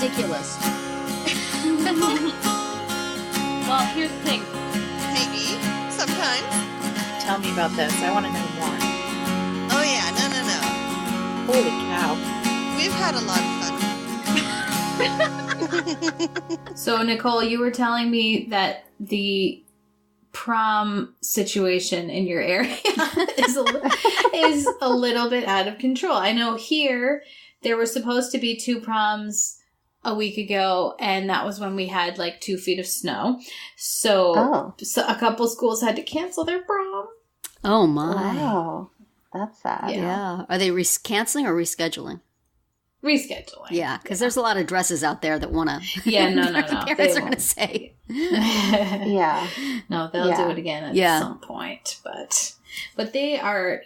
ridiculous. Well, here's the thing. Maybe. Sometimes. Tell me about this. I want to know more. Oh, yeah. No. Holy cow. We've had a lot of fun. So, Nicole, you were telling me that the prom situation in your area is a little bit out of control. I know here there were supposed to be 2 proms a week ago, and that was when we had like 2 feet of snow. So a couple schools had to cancel their prom. Oh my. Wow. That's sad. Yeah. Are they canceling or rescheduling? Rescheduling. Yeah, because there's a lot of dresses out there that want to. Yeah, no. Parents are going to say. Yeah. No, they'll do it again at some point. But they are,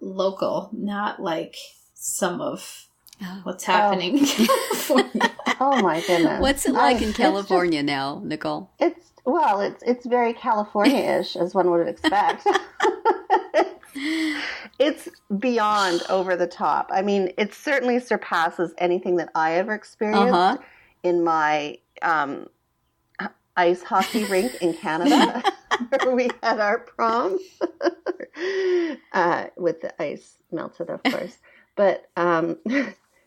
local, not like some of what's happening in California. Oh my goodness. What's it like in California now, Nicole? It's very California-ish, as one would expect. It's beyond over the top. I mean, it certainly surpasses anything that I ever experienced in my ice hockey rink in Canada, where we had our prom with the ice melted, of course. But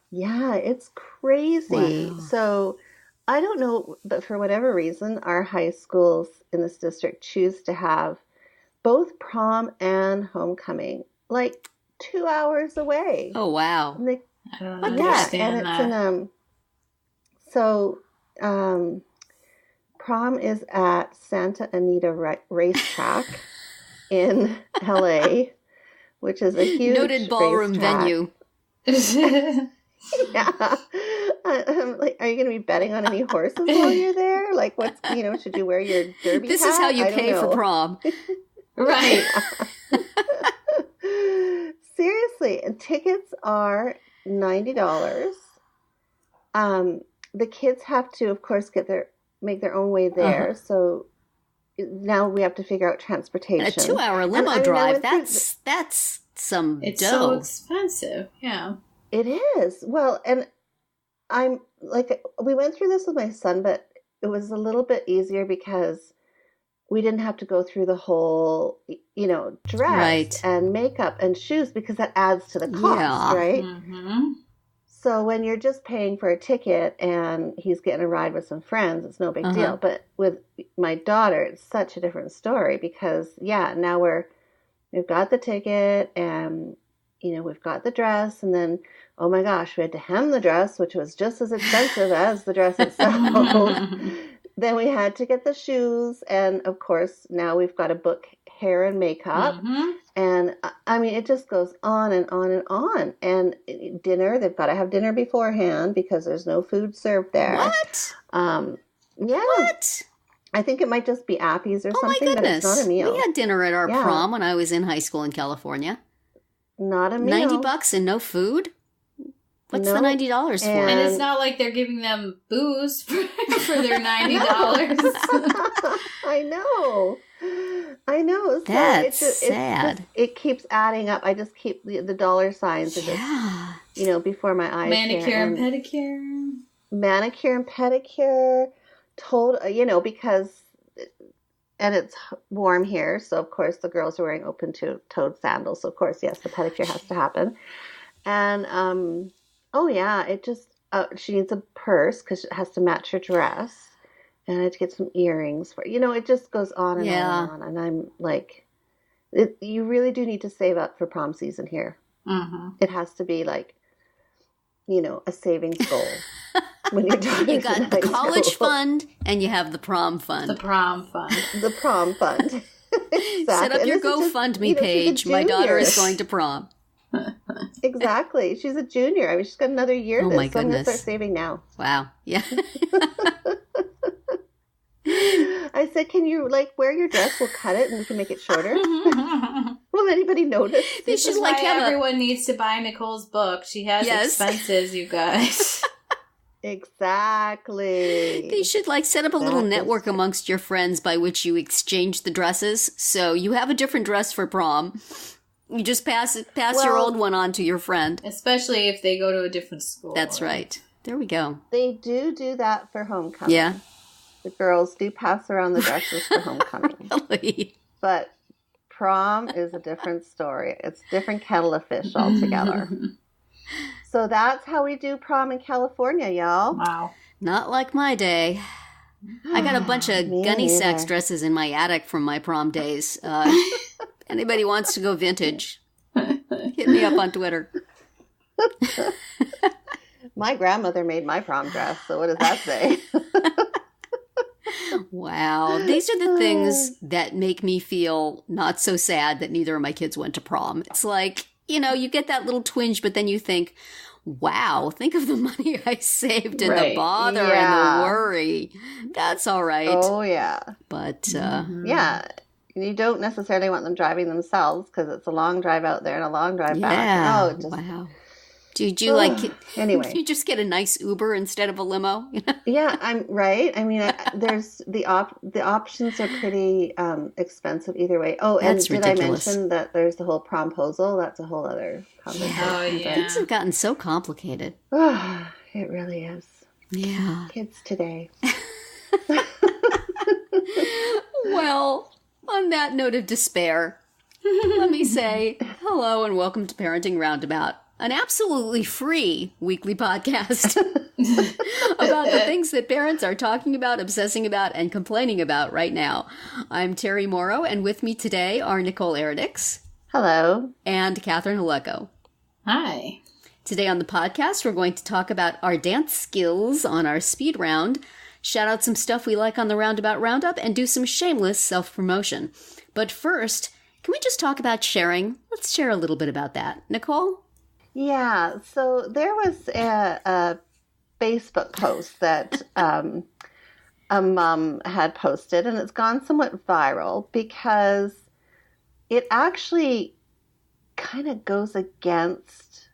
yeah, it's crazy. Wow. So I don't know, but for whatever reason, our high schools in this district choose to have both prom and homecoming like 2 hours away. Oh, wow. I don't understand that. Prom is at Santa Anita racetrack in LA, which is a huge noted ballroom venue. Yeah. Like, are you going to be betting on any horses while you're there? Like, should you wear your derby This hat? is how you pay for prom. Right. Seriously, and tickets are $90. The kids have to, of course, make their own way there. So now we have to figure out transportation. A 2-hour limo drive. That's some it's dough. So expensive. Yeah. It is. Well, and I'm like, we went through this with my son, but it was a little bit easier because we didn't have to go through the whole, dress and makeup and shoes, because that adds to the cost, right? Mm-hmm. So when you're just paying for a ticket and he's getting a ride with some friends, it's no big deal. But with my daughter, it's such a different story because, now we've got the ticket and, we've got the dress, and then, oh my gosh, we had to hem the dress, which was just as expensive as the dress itself. Then we had to get the shoes, and of course, now we've got to book hair and makeup. Mm-hmm. And I mean, it just goes on and on and on. And dinner, they've got to have dinner beforehand because there's no food served there. What? Yeah. What? I think it might just be Apple's or something, my goodness. But it's not a meal. We had dinner at our prom when I was in high school in California. Not a meal. $90 and no food? What's the $90 for? And it's not like they're giving them booze for their $90. I know. So that's sad. It keeps adding up. I just keep the dollar signs are just, before my eyes. Manicure and pedicure. Manicure and pedicure. Because, and it's warm here. So, of course, the girls are wearing open-toed sandals. So, of course, yes, the pedicure has to happen. And, it just, she needs a purse because it has to match her dress. And I had to get some earrings for, it just goes on and on and on. And I'm like, you really do need to save up for prom season here. Mm-hmm. It has to be like, a savings goal. When you're you got the college fund and you have the prom fund. The prom fund. Exactly. Set up your GoFundMe page. My daughter is going to prom. Exactly. She's a junior. I mean, she's got another year. Oh, my So I'm going to goodness. start saving now. Wow. Yeah. I said, can you wear your dress? We'll cut it and we can make it shorter. Will anybody notice? They should everyone needs to buy Nicole's book. She has expenses, you guys. Exactly. They should set up a little network amongst your friends by which you exchange the dresses. So you have a different dress for prom. You just pass your old one on to your friend. Especially if they go to a different school. That's right. There we go. They do that for homecoming. Yeah. The girls do pass around the dresses for homecoming. Really? But prom is a different story. It's a different kettle of fish altogether. So that's how we do prom in California, y'all. Wow. Not like my day. I got a bunch of Me gunny neither. sax dresses in my attic from my prom days. Anybody wants to go vintage, hit me up on Twitter. My grandmother made my prom dress, so what does that say? Wow. These are the things that make me feel not so sad that neither of my kids went to prom. It's like, you get that little twinge, but then you think, wow, think of the money I saved and the Right. bother Yeah. and the worry. That's all right. Oh, yeah. But, Yeah. You don't necessarily want them driving themselves because it's a long drive out there and a long drive back. yeah. Oh, it just, Wow. Did you anyway. you just get a nice Uber instead of a limo? Yeah, I'm right. I mean, there's the options are pretty expensive either way. Oh, and That's did ridiculous. I mention that there's the whole promposal? That's a whole other conversation. Oh, yeah. Things have gotten so complicated. It really is. Yeah. Kids today. Well, on that note of despair, let me say hello and welcome to Parenting Roundabout, an absolutely free weekly podcast about the things that parents are talking about, obsessing about, and complaining about right now. I'm Terri Morrow, and with me today are Nicole Eridix Hello. and Catherine Haleko. Hi. Today on the podcast, we're going to talk about our dance skills on our speed round, shout out some stuff we like on the Roundabout Roundup, and do some shameless self-promotion. But first, can we just talk about sharing? Let's share a little bit about that. Nicole? Yeah, so there was a Facebook post that a mom had posted, and it's gone somewhat viral because it actually kind of goes against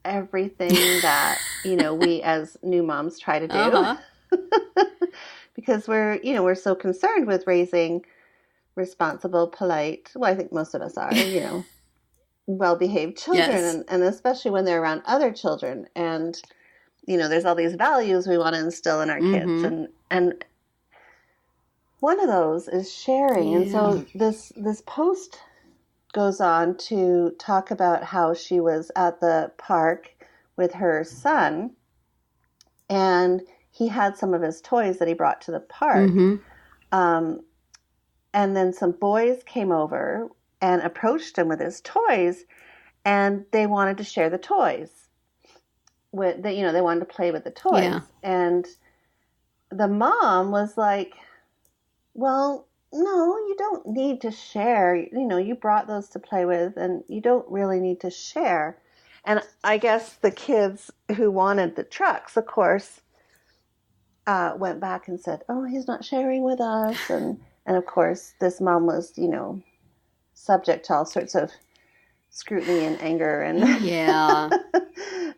everything that, we as new moms try to do. Uh-huh. Because we're so concerned with raising responsible, polite, well, I think most of us are, well-behaved children, Yes. and especially when they're around other children. And, there's all these values we want to instill in our kids. And one of those is sharing. And so this post goes on to talk about how she was at the park with her son, and he had some of his toys that he brought to the park. And then some boys came over and approached him with his toys, and they wanted to share the toys. They wanted to play with the toys. Yeah. And the mom was like, well, no, you don't need to share. You brought those to play with, and you don't really need to share. And I guess the kids who wanted the trucks, of course, went back and said, oh, he's not sharing with us. And of course, this mom was, subject to all sorts of scrutiny and anger and Yeah.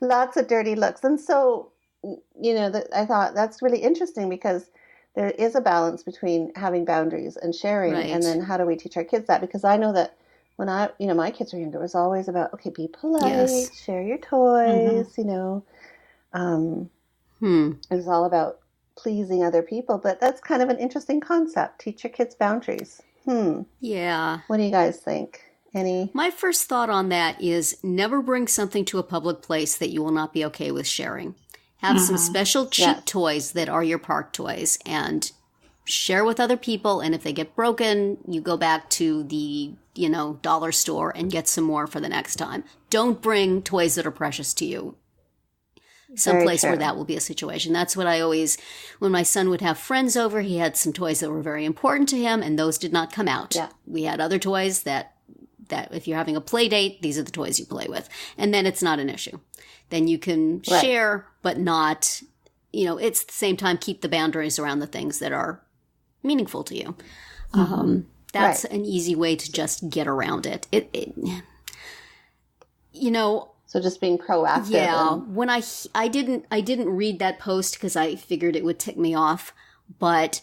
lots of dirty looks. And so, I thought that's really interesting because there is a balance between having boundaries and sharing. Right. And then how do we teach our kids that? Because I know that when my kids were younger, it was always about, okay, be polite, Yes. share your toys, It was all about pleasing other people, but that's kind of an interesting concept. Teach your kids boundaries. Yeah. What do you guys think? Any? My first thought on that is never bring something to a public place that you will not be okay with sharing. Have some special cheap toys that are your park toys and share with other people. And if they get broken, you go back to the, dollar store and get some more for the next time. Don't bring toys that are precious to you. Someplace where that will be a situation. That's what I always, when my son would have friends over, he had some toys that were very important to him, and those did not come out. Yeah. We had other toys that if you're having a play date, these are the toys you play with. And then it's not an issue. Then you can share, but not, it's at the same time, keep the boundaries around the things that are meaningful to you. That's an easy way to just get around it. So just being proactive. Yeah, and- when I didn't read that post because I figured it would tick me off. But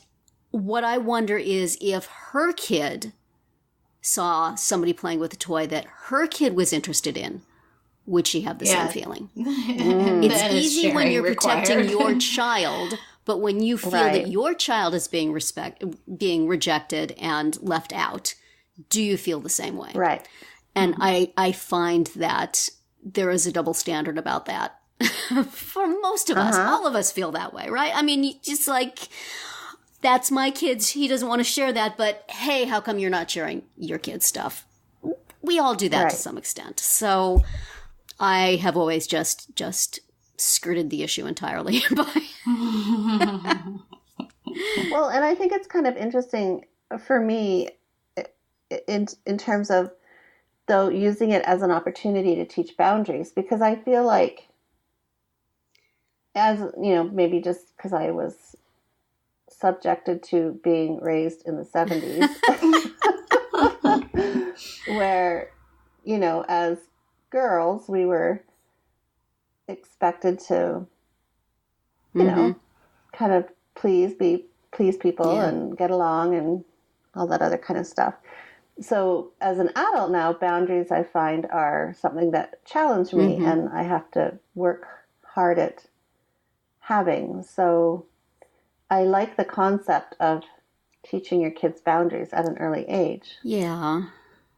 what I wonder is if her kid saw somebody playing with a toy that her kid was interested in, would she have the same feeling? Mm. It's easy when you're protecting your child, but when you feel that your child is being rejected and left out, do you feel the same way? Right. And I find that there is a double standard about that. For most of us, all of us feel that way, right? I mean, just like, that's my kid's, he doesn't want to share that, but hey, how come you're not sharing your kid's stuff? We all do that to some extent. So I have always just skirted the issue entirely. Well, and I think it's kind of interesting for me in terms of, though, using it as an opportunity to teach boundaries, because I feel like, as you know, maybe just because I was subjected to being raised in the 70s, where, you know, as girls, we were expected to, you know, kind of please people and get along and all that other kind of stuff. So as an adult now, boundaries I find are something that challenge me and I have to work hard at having. So I like the concept of teaching your kids boundaries at an early age. Yeah.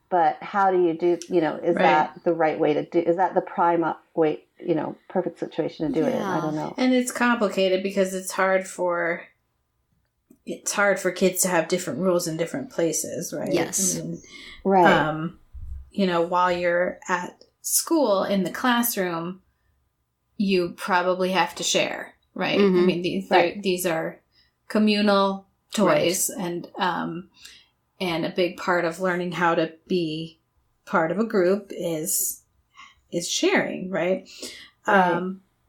But how do you do, you know, is that the right way to do, is that the prime way, you know, perfect situation to do it? I don't know. And it's complicated because it's hard for kids to have different rules in different places, right? Yes. I mean, you know, while you're at school in the classroom, you probably have to share, right? I mean, these are communal toys, and a big part of learning how to be part of a group is sharing, right?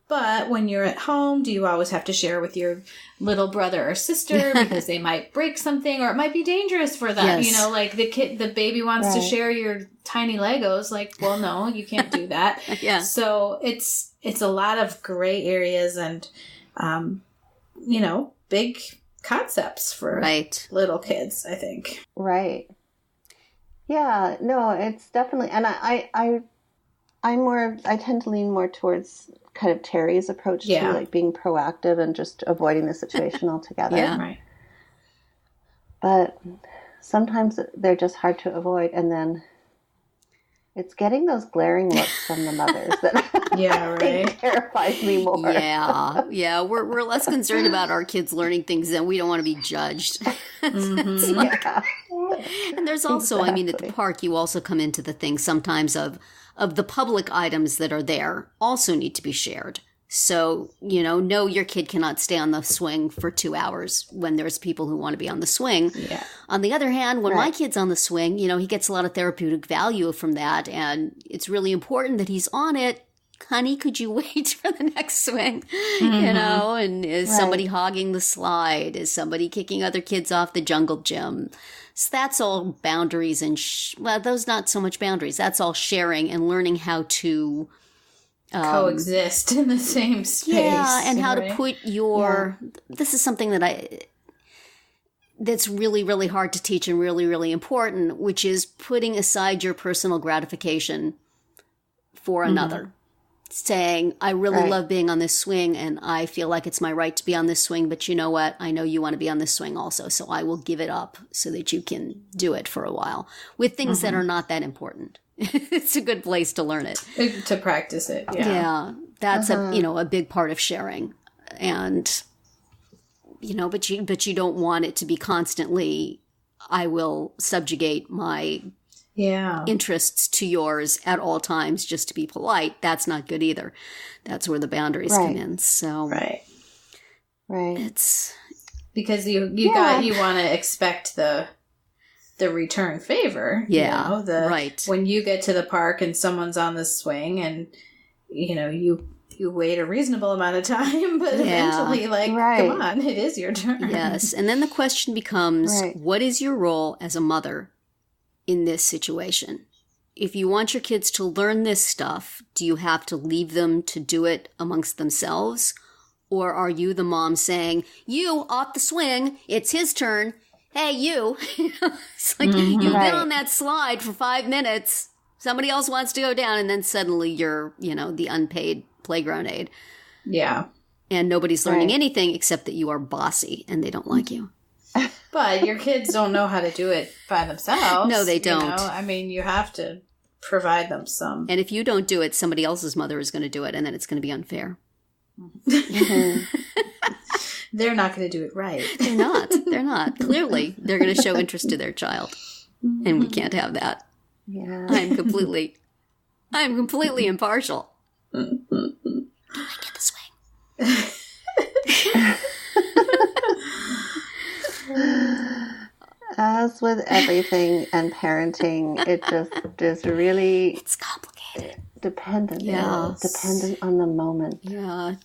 But when you're at home, do you always have to share with your little brother or sister because they might break something, or it might be dangerous for them? Yes. You know, like the baby wants to share your tiny Legos. Like, well, no, you can't do that. So it's a lot of gray areas and, you know, big concepts for little kids, I think. Right. Yeah, no, it's definitely, and I tend to lean more towards kind of Terri's approach to like being proactive and just avoiding the situation altogether. Right. But sometimes they're just hard to avoid, and then it's getting those glaring looks from the mothers that terrifies me more. Yeah. We're less concerned about our kids learning things, and we don't want to be judged. And there's also, I mean, at the park, you also come into the thing sometimes of the public items that are there also need to be shared. So, you know, no, your kid cannot stay on the swing for 2 hours when there's people who want to be on the swing. Yeah. On the other hand, when my kid's on the swing, you know, he gets a lot of therapeutic value from that. And it's really important that he's on it. Honey, could you wait for the next swing? You know, and is somebody hogging the slide? Is somebody kicking other kids off the jungle gym? So that's all boundaries and, well, those not so much boundaries. That's all sharing and learning how to coexist in the same space. Yeah, and how to put your, this is something that's really, really hard to teach and really, really important, which is putting aside your personal gratification for another. Saying, I really love being on this swing and I feel like it's my right to be on this swing, but you know what? I know you want to be on this swing also, so I will give it up so that you can do it for a while with things that are not that important. It's a good place to learn it. To practice it, Yeah, that's a big part of sharing. And, you know, but you don't want it to be constantly, I will subjugate my interests to yours at all times just to be polite. That's not good either. That's where the boundaries come in. So it's because you want to expect the return favor. You know, when you get to the park and someone's on the swing and you know you wait a reasonable amount of time, but eventually come on, it is your turn. Yes. And then the question becomes, what is your role as a mother in this situation? If you want your kids to learn this stuff, do you have to leave them to do it amongst themselves? Or are you the mom saying, you off the swing, it's his turn. Hey, you. It's like, you've been on that slide for 5 minutes. Somebody else wants to go down, and then suddenly you're, the unpaid playground aide. Yeah. And nobody's learning anything except that you are bossy and they don't like you. But your kids don't know how to do it by themselves. No, they don't. I mean, you have to provide them some. And if you don't do it, somebody else's mother is going to do it, and then it's going to be unfair. They're not going to do it right. They're not. Clearly, they're going to show interest to their child. And we can't have that. Yeah. I'm completely impartial. Do I get the swing? As with everything and parenting, it just is really... It's complicated. Dependent. Yeah. Dependent on the moment. Yeah.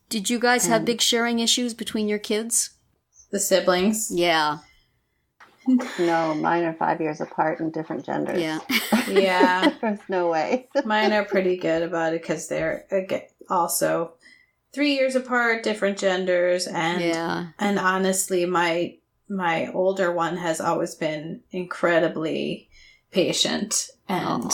Did you guys have big sharing issues between your kids? The siblings? Yeah. No, mine are 5 years apart and different genders. Yeah. Yeah. There's no way. Mine are pretty good about it because they're also 3 years apart, different genders, and honestly, my older one has always been incredibly patient, and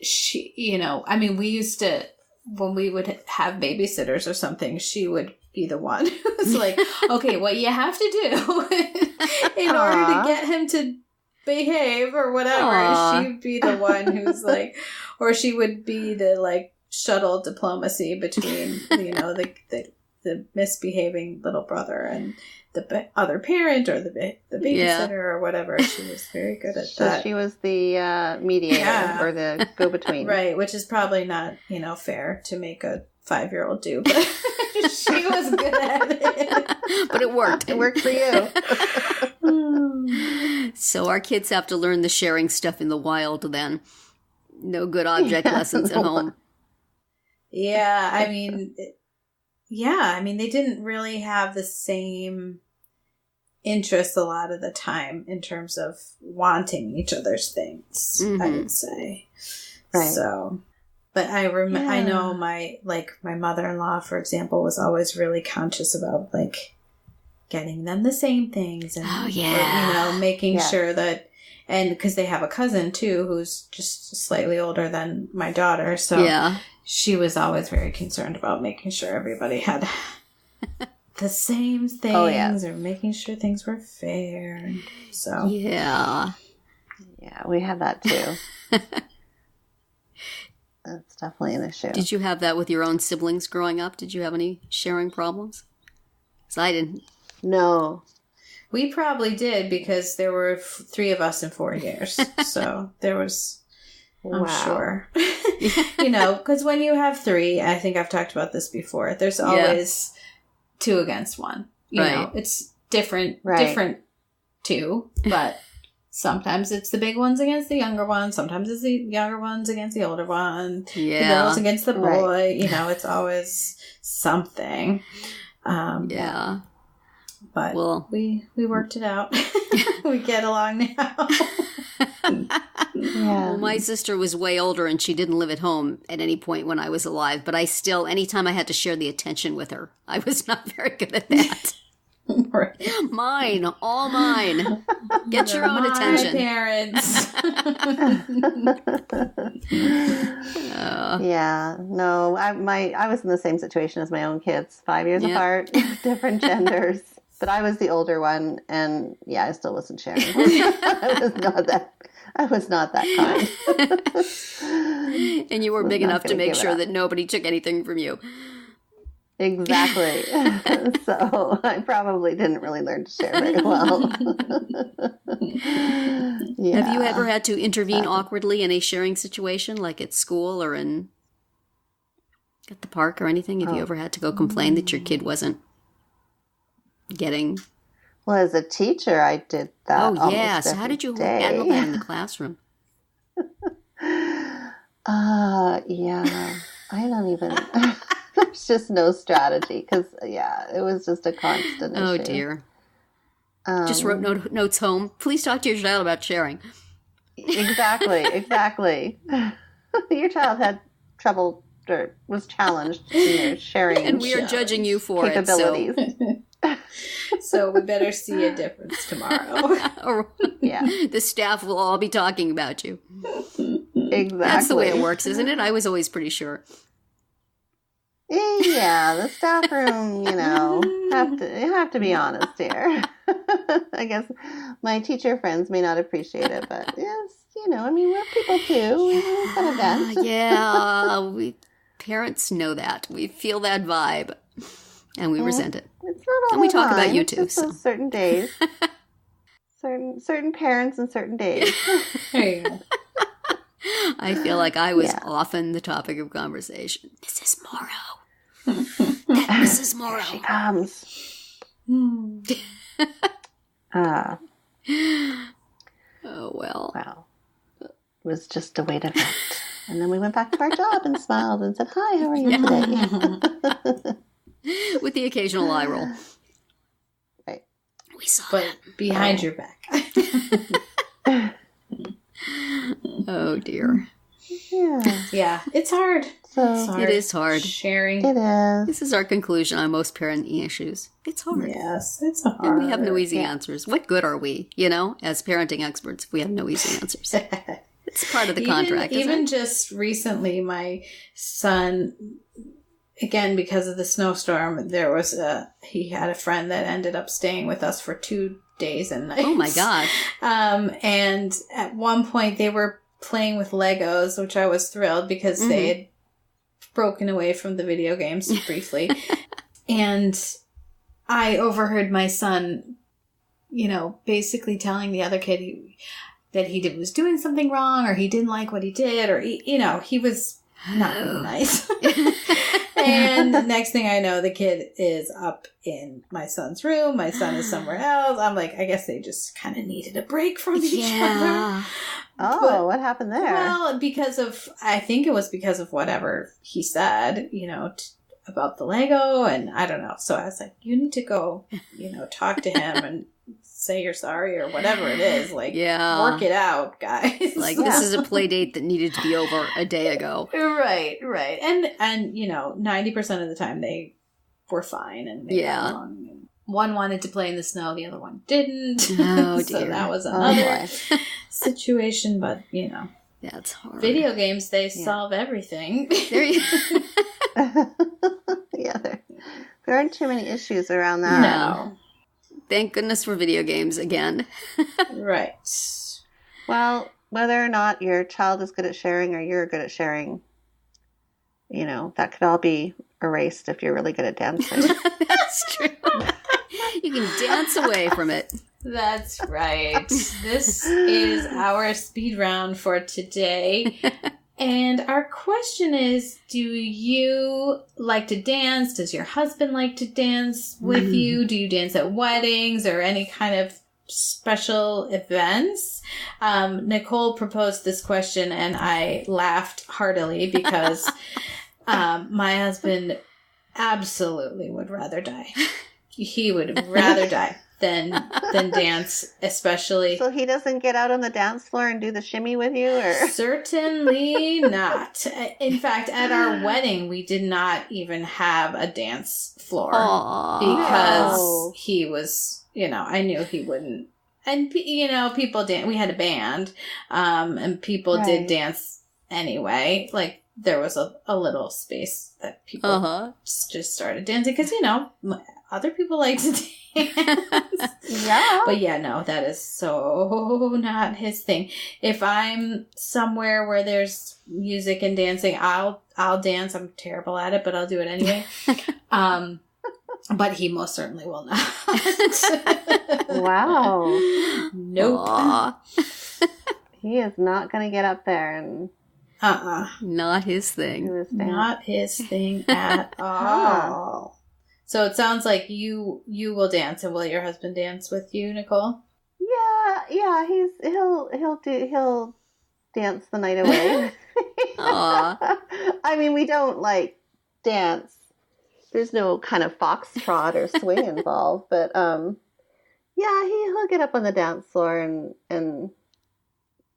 she, I mean, we used to, when we would have babysitters or something, she would be the one who's like, okay, what you have to do in order to get him to behave or whatever, she'd be the one who's like, or she would be the like shuttle diplomacy between, the misbehaving little brother and the other parent or the babysitter or whatever. She was very good at that. She was the mediator or the go-between. Right, which is probably not, fair to make a 5-year-old do, but she was good at it. But it worked. It worked for you. So our kids have to learn the sharing stuff in the wild then. No good object lessons at home. Yeah, I mean, they didn't really have the same interests a lot of the time in terms of wanting each other's things, I would say. Right. So, but I know my mother-in-law, for example, was always really conscious about like getting them the same things and making sure that, and because they have a cousin too who's just slightly older than my daughter, so she was always very concerned about making sure everybody had the same things or making sure things were fair. So yeah, we had that too. That's definitely an issue. Did you have that with your own siblings growing up? Did you have any sharing problems? Because I didn't. No. We probably did because there were 3 of us in 4 years. So there was, I'm sure. Because when you have 3, I think I've talked about this before, there's always 2 against 1. You know, it's different 2, but sometimes it's the big ones against the younger ones. Sometimes it's the younger ones against the older one. Yeah. The girls against the boy. It's always something. But we worked it out. We get along now. Well, my sister was way older and she didn't live at home at any point when I was alive. But I still, anytime I had to share the attention with her, I was not very good at that. Mine, all mine. Get your own attention. Parents. I was in the same situation as my own kids, 5 years apart, different genders. But I was the older one, and I still wasn't sharing. I was not that kind. And you were big enough to make sure that nobody took anything from you. Exactly. So I probably didn't really learn to share very well. Have you ever had to intervene awkwardly in a sharing situation, like at school or at the park or anything? Have you ever had to go complain that your kid wasn't getting... Well, as a teacher, I did that. Oh, yeah. So how did you handle that in the classroom? I don't even... There's just no strategy because, it was just a constant issue. Oh, dear. Just wrote notes home. Please talk to your child about sharing. Exactly. Your child had trouble or was challenged in their sharing and we are judging you for capabilities. it. So we better see a difference tomorrow. Or Yeah. the staff will all be talking about you. Exactly. That's the way it works, isn't it? I was always pretty sure. Yeah, the staff room, have to be honest here. I guess my teacher friends may not appreciate it, but yes, we're people too. We've got a vent. Yeah, parents know that. We feel that vibe, and we resent it. It's not all And we the talk about time. you It's too. just So. on certain days. certain parents and certain days. There you go. I feel like I was Yeah. often the topic of conversation. Mrs. Morrow. That Mrs. Morrow. She comes. Oh, well. Well, it was just a way to vent. And then we went back to our job and smiled and said, "Hi, how are you today?" With the occasional eye roll. Right. We saw But that. behind your back. Oh, dear. Yeah. Yeah, it's hard. It's So hard. It is hard. Sharing. it is. This is our conclusion on most parenting issues. It's hard. Yes, it's hard. And we have no easy Yeah. answers. What good are we, as parenting experts, if we have no easy answers? It's part of the Even- contract, isn't Even it? just recently, my son, again, because of the snowstorm, he had a friend that ended up staying with us for 2 days and nights. Oh, my gosh. And at one point they were playing with Legos, which I was thrilled because they had broken away from the video games briefly. And I overheard my son, basically telling the other kid that he was doing something wrong, or he didn't like what he did, or, he was not being nice. And the next thing I know, the kid is up in my son's room. My son is somewhere else. I'm like, I guess they just kind of needed a break from each other. Yeah. Oh, what happened there? Well, I think it was because of whatever he said, about the Lego, and I don't know. So I was like, you need to go, talk to him and say you're sorry or whatever it is. Like, work it out, guys. Like, this is a play date that needed to be over a day ago. Right. And 90% of the time they were fine and they got along. And one wanted to play in the snow, the other one didn't. Oh, So dear. that was Oh, another boy. situation, but That's hard. video games, they solve everything. There you Yeah, there aren't too many issues around that. No. Thank goodness for video games again. Right. Well, whether or not your child is good at sharing or you're good at sharing, that could all be erased if you're really good at dancing. That's true. You can dance away from it. That's right. This is our speed round for today. And our question is, do you like to dance? Does your husband like to dance with you? Do you dance at weddings or any kind of special events? Nicole proposed this question and I laughed heartily because my husband absolutely would rather die. He would rather die than dance, especially. So he doesn't get out on the dance floor and do the shimmy with you, or? Certainly not. In fact, at our wedding, we did not even have a dance floor because No. he was, I knew he wouldn't. And, people dance. We had a band, and people did Right. dance anyway. Like, there was a little space that people just started dancing because, other people like to dance. Yeah. But yeah, no, that is so not his thing. If I'm somewhere where there's music and dancing, I'll dance. I'm terrible at it, but I'll do it anyway. But he most certainly will not. Wow. Nope. Aw, He is not going to get up there and not his do thing. his dance. Not his thing at all. So it sounds like you will dance, and will your husband dance with you, Nicole? Yeah. He'll dance the night away. Aw. I mean, we don't dance. There's no kind of foxtrot or swing involved, but he'll get up on the dance floor and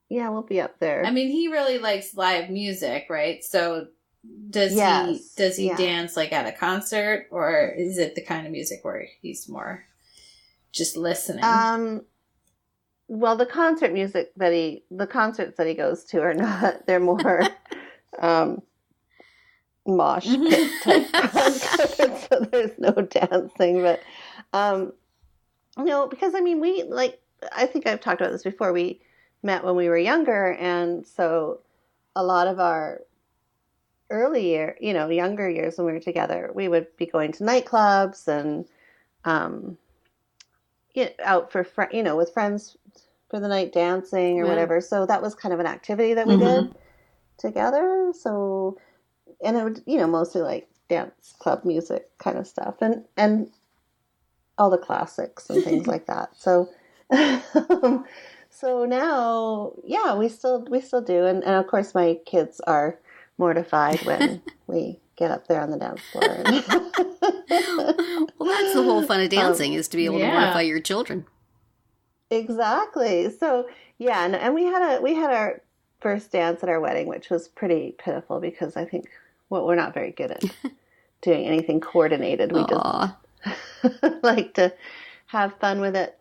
we'll be up there. I mean, he really likes live music, right? So does he Yeah. dance like at a concert, or is it the kind of music where he's more just listening? Well, the concerts that he goes to are not, they're more mosh pit type concerts, so there's no dancing, but no, because I mean, I think I've talked about this before. We met when we were younger, and so a lot of our younger years when we were together, we would be going to nightclubs and out for with friends for the night dancing or whatever. So that was kind of an activity that we did together. So, and it would, mostly like dance club music kind of stuff and all the classics and things like that. So, so now, yeah, we still do. And of course my kids are mortified when we get up there on the dance floor. Well, that's the whole fun of dancing, is to be able to mortify your children. Exactly. So yeah, and we had our first dance at our wedding, which was pretty pitiful because I think we're not very good at doing anything coordinated. We just like to have fun with it.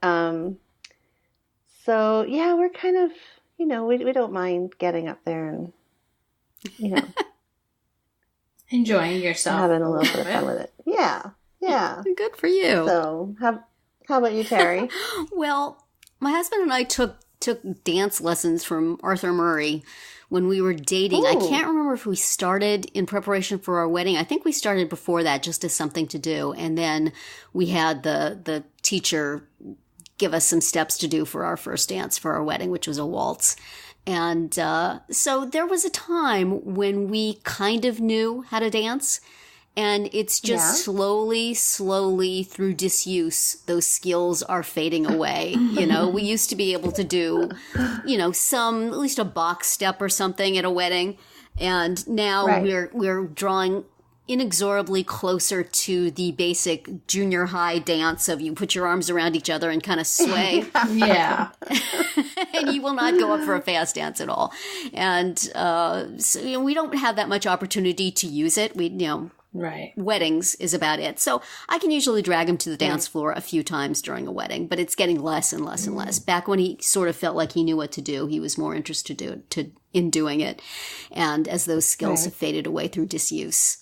So yeah, we're kind of we don't mind getting up there and enjoying yourself, having a little bit of fun with it. Yeah. Good for you. So how about you, Terri? Well, my husband and I took dance lessons from Arthur Murray when we were dating. Ooh. I can't remember if we started in preparation for our wedding. I think we started before that, just as something to do. And then we had the teacher give us some steps to do for our first dance for our wedding, which was a waltz. And so there was a time when we kind of knew how to dance. And it's just slowly through disuse, those skills are fading away. We used to be able to do, at least a box step or something at a wedding. And now we're drawing inexorably closer to the basic junior high dance of you put your arms around each other and kind of sway. Yeah. And you will not go up for a fast dance at all. And so, we don't have that much opportunity to use it. Weddings is about it. So I can usually drag him to the dance floor a few times during a wedding, but it's getting less and less and less. Back when he sort of felt like he knew what to do, he was more interested in doing it. And as those skills have faded away through disuse,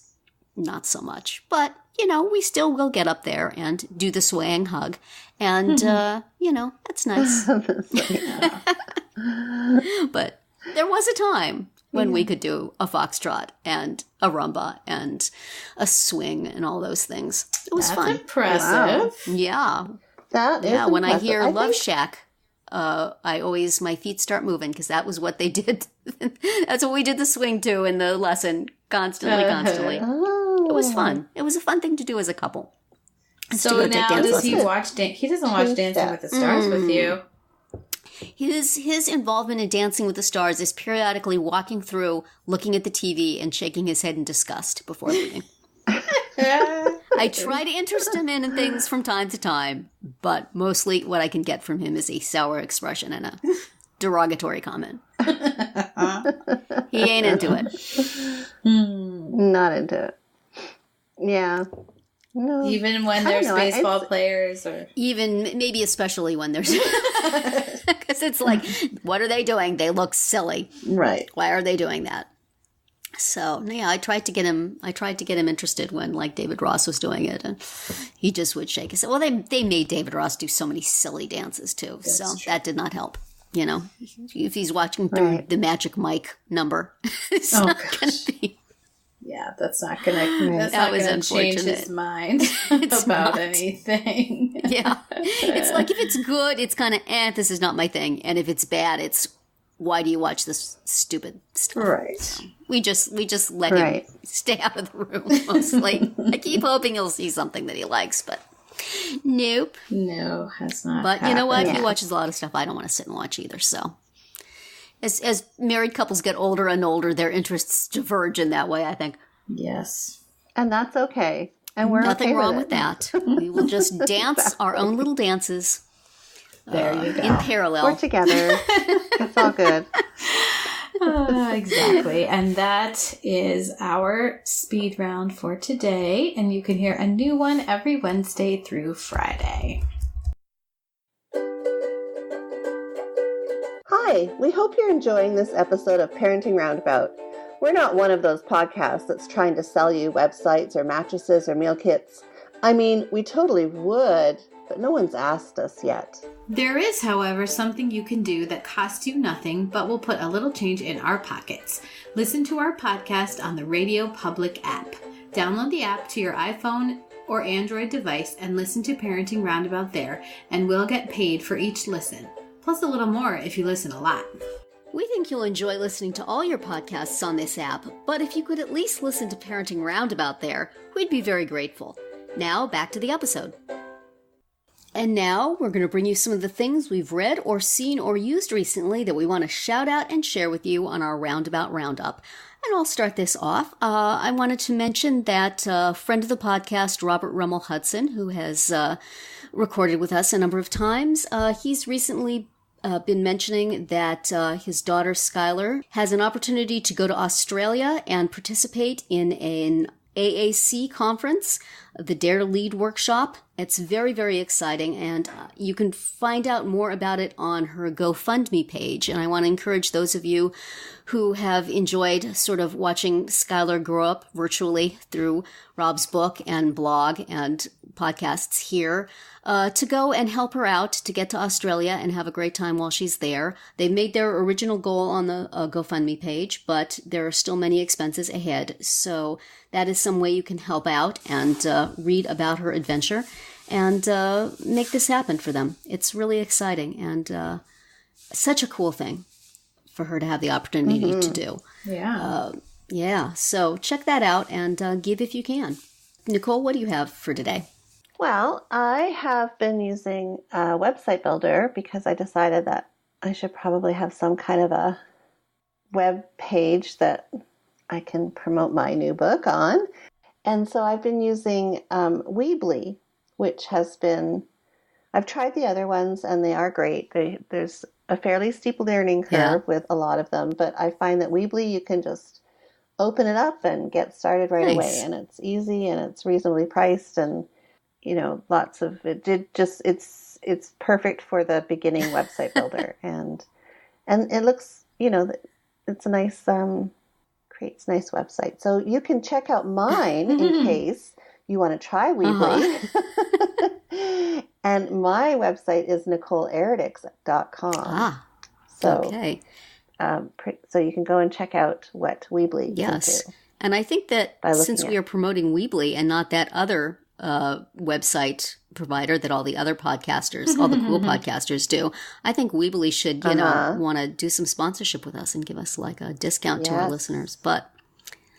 not so much. But, we still will get up there and do the swaying hug. And, that's nice. But there was a time when we could do a foxtrot and a rumba and a swing and all those things. It was fun. That's impressive. Wow. Yeah. That is when I impressive. hear Love Shack, my feet start moving because that was what they did. That's what we did the swing to in the lesson constantly. Oh. It was fun. It was a fun thing to do as a couple. So now does he watch he doesn't watch Dancing with the Stars with you. His involvement in Dancing with the Stars is periodically walking through, looking at the TV, and shaking his head in disgust before leaving. I try to interest him in things from time to time, but mostly what I can get from him is a sour expression and a derogatory comment. He ain't into it. Not into it. Yeah. No. Even when there's baseball players or... Even, maybe especially when there's... Because it's like, what are they doing? They look silly. Right. Why are they doing that? So, yeah, I tried to get him interested when, like, David Ross was doing it, and he just would shake his head. Well, they made David Ross do so many silly dances, too, so that did not help. If he's watching through the Magic Mike number, it's not going to be... Yeah, that's not gonna change his mind about anything. Yeah. It's like, if it's good, it's kind of, this is not my thing. And if it's bad, it's, why do you watch this stupid stuff? Right. So we just let him stay out of the room mostly. I keep hoping he'll see something that he likes, but nope. No, has not. But happened. you know what? He watches a lot of stuff I don't want to sit and watch either, so. As married couples get older and older, their interests diverge in that way, I think. Yes. And that's okay. And we're nothing okay wrong with with that. We will just dance our own little dances. There you go. In parallel. We're together. It's all good. Exactly. And that is our speed round for today. And you can hear a new one every Wednesday through Friday. Hi, we hope you're enjoying this episode of Parenting Roundabout. We're not one of those podcasts that's trying to sell you websites or mattresses or meal kits. I mean, we totally would, but no one's asked us yet. There is, however, something you can do that costs you nothing but will put a little change in our pockets. Listen to our podcast on the Radio Public app. Download the app to your iPhone or Android device and listen to Parenting Roundabout there, and we'll get paid for each listen. Plus a little more if you listen a lot. We think you'll enjoy listening to all your podcasts on this app, but if you could at least listen to Parenting Roundabout there, we'd be very grateful. Now, back to the episode. And now, we're going to bring you some of the things we've read or seen or used recently that we want to shout out and share with you on our Roundabout Roundup. And I'll start this off. I wanted to mention that friend of the podcast, Robert Rummel Hudson, who has recorded with us a number of times, he's recently been mentioning that his daughter, Schuyler, has an opportunity to go to Australia and participate in an AAC conference, the Dare to Lead workshop. It's very, very exciting, and you can find out more about it on her GoFundMe page. And I want to encourage those of you who have enjoyed sort of watching Schuyler grow up virtually through Rob's book and blog and podcasts here, to go and help her out to get to Australia and have a great time while she's there. They've made their original goal on the GoFundMe page, but there are still many expenses ahead. So that is some way you can help out and read about her adventure and make this happen for them. It's really exciting and such a cool thing for her to have the opportunity to do. Yeah. So check that out and give if you can. Nicole, what do you have for today? Well, I have been using a website builder because I decided that I should probably have some kind of a web page that I can promote my new book on. And so I've been using Weebly, which has been, I've tried the other ones and they are great. There's a fairly steep learning curve with a lot of them, but I find that Weebly, you can just open it up and get started right away. And it's easy and it's reasonably priced and, you know, lots of it's perfect for the beginning website builder. And it looks, you know, it's a nice, creates a nice website. So you can check out mine in case you want to try Weebly. And my website is NicoleEredics.com. Okay. So you can go and check out what Weebly can do. And I think that since we are promoting Weebly and not that other website provider that all the other podcasters, all the cool podcasters do, I think Weebly should, you know, want to do some sponsorship with us and give us like a discount to our listeners. But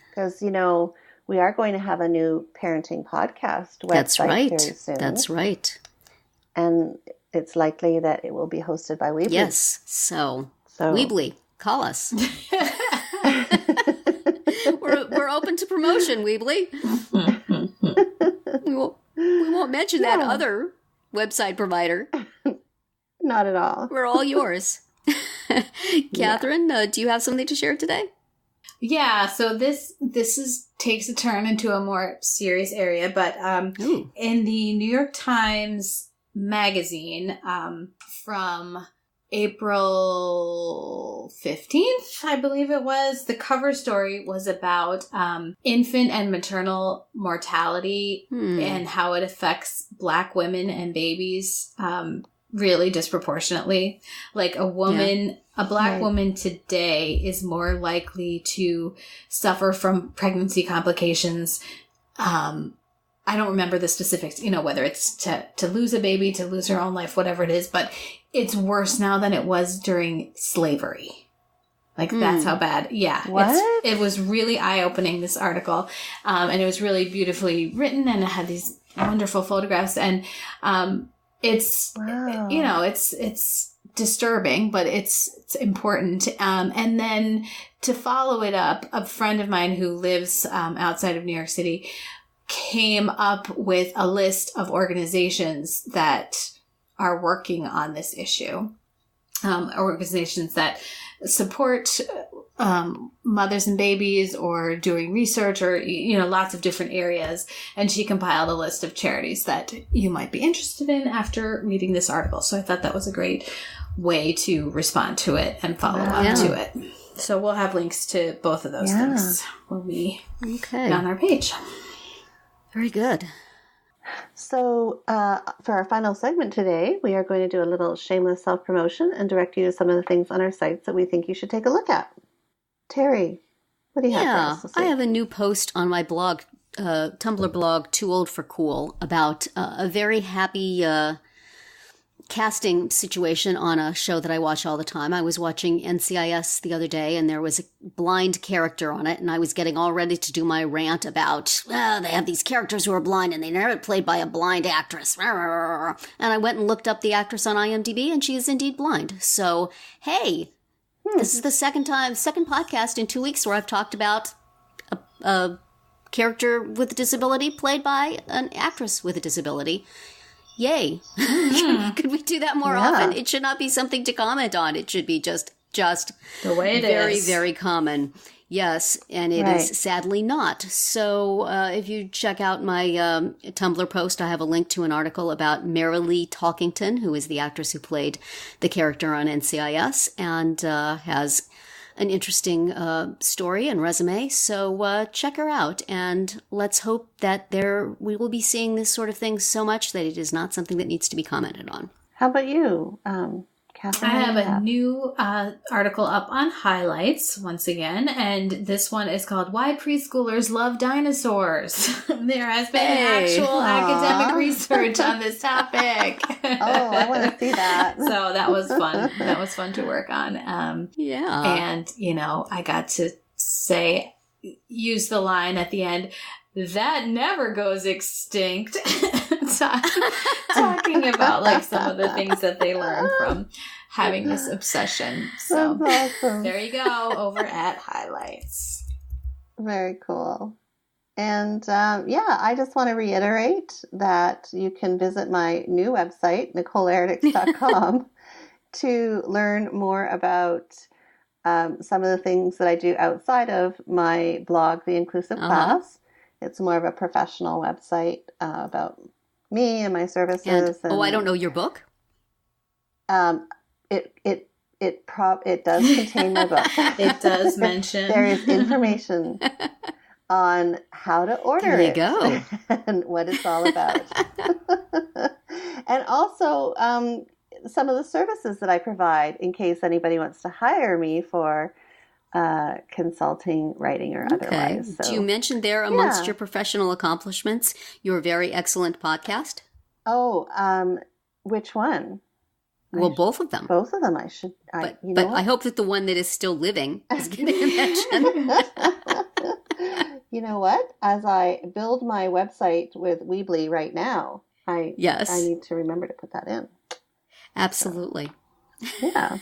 because, you know, we are going to have a new parenting podcast website very soon. That's right. And it's likely that it will be hosted by Weebly. Yes. So Weebly, call us. We're open to promotion, Weebly. We won't mention that other website provider. Not at all. We're all yours. Catherine, do you have something to share today? Yeah, so this takes a turn into a more serious area, but in the New York Times Magazine from April 15th, I believe it was, the cover story was about infant and maternal mortality and how it affects Black women and babies really disproportionately. Like a Black woman today is more likely to suffer from pregnancy complications. I don't remember the specifics, you know, whether it's to lose a baby, to lose her own life, whatever it is, but it's worse now than it was during slavery. Like, that's how bad. Yeah. What? It was really eye-opening, this article. And it was really beautifully written, and it had these wonderful photographs. And it's, you know, it's disturbing, but it's important. And then to follow it up, a friend of mine who lives outside of New York City came up with a list of organizations that are working on this issue. organizations that support mothers and babies or doing research or, lots of different areas. And she compiled a list of charities that you might be interested in after reading this article. So I thought that was a great way to respond to it and follow up to it. So we'll have links to both of those things will be on our page. Very good. So for our final segment today, we are going to do a little shameless self-promotion and direct you to some of the things on our sites that we think you should take a look at. Terri, what do you have for us this week? I have a new post on my blog, Tumblr blog, Too Old for Cool, about a very happy casting situation on a show that I watch all the time. I was watching NCIS the other day, and there was a blind character on it, and I was getting all ready to do my rant about, they have these characters who are blind, and they never played by a blind actress. And I went and looked up the actress on IMDb, and she is indeed blind. So, hey, this is the second podcast in 2 weeks where I've talked about a character with a disability played by an actress with a disability. Yay. Could we do that more often? It should not be something to comment on. It should be just the way it very, is. very common. Yes, and it is sadly not. So if you check out my Tumblr post, I have a link to an article about Marilee Talkington, who is the actress who played the character on NCIS and has an interesting story and resume. So check her out, and let's hope that we will be seeing this sort of thing so much that it is not something that needs to be commented on. How about you, Catherine? I have a new article up on highlights once again, and this one is called Why Preschoolers Love Dinosaurs. There has been actual academic research on this topic. Oh, I want to see that. So that was fun. That was fun to work on. And, I got to use the line at the end, that never goes extinct. Talking about some of the things that they learn from having this obsession. So awesome. There you go, over at highlights. Very cool. And I just want to reiterate that you can visit my new website, NicoleErdics.com, to learn more about some of the things that I do outside of my blog, The Inclusive Class. It's more of a professional website about me and my services. And I don't know your book. It does contain my book. It does mention there is information on how to order it. There you go. And what it's all about. And also some of the services that I provide in case anybody wants to hire me for consulting, writing, or otherwise. So, you mentioned there amongst your professional accomplishments, your very excellent podcast. Oh, which one? Well, both of them. Both of them. I should. But I hope that the one that is still living is getting a mention. You know what? As I build my website with Weebly right now, I need to remember to put that in. Absolutely. So, yeah.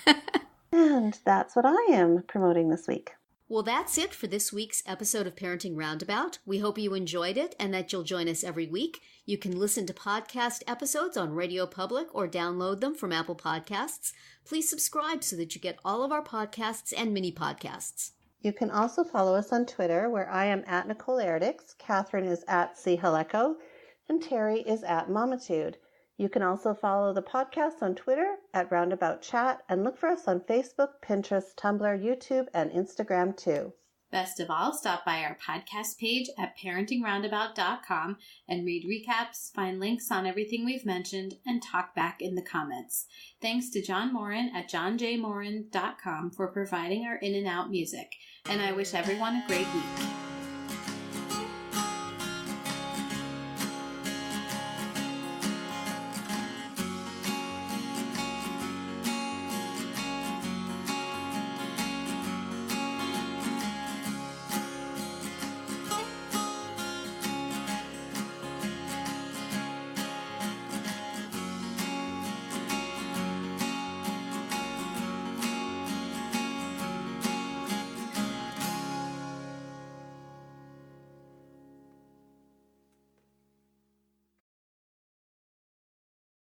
And that's what I am promoting this week. Well, that's it for this week's episode of Parenting Roundabout. We hope you enjoyed it and that you'll join us every week. You can listen to podcast episodes on Radio Public or download them from Apple Podcasts. Please subscribe so that you get all of our podcasts and mini podcasts. You can also follow us on Twitter, where I am at Nicole Erdics, Catherine is at CHaleco, and Terri is at Momitude. You can also follow the podcast on Twitter at Roundabout Chat and look for us on Facebook, Pinterest, Tumblr, YouTube, and Instagram too. Best of all, stop by our podcast page at parentingroundabout.com and read recaps, find links on everything we've mentioned, and talk back in the comments. Thanks to John Morin at johnjmorin.com for providing our in and out music. And I wish everyone a great week.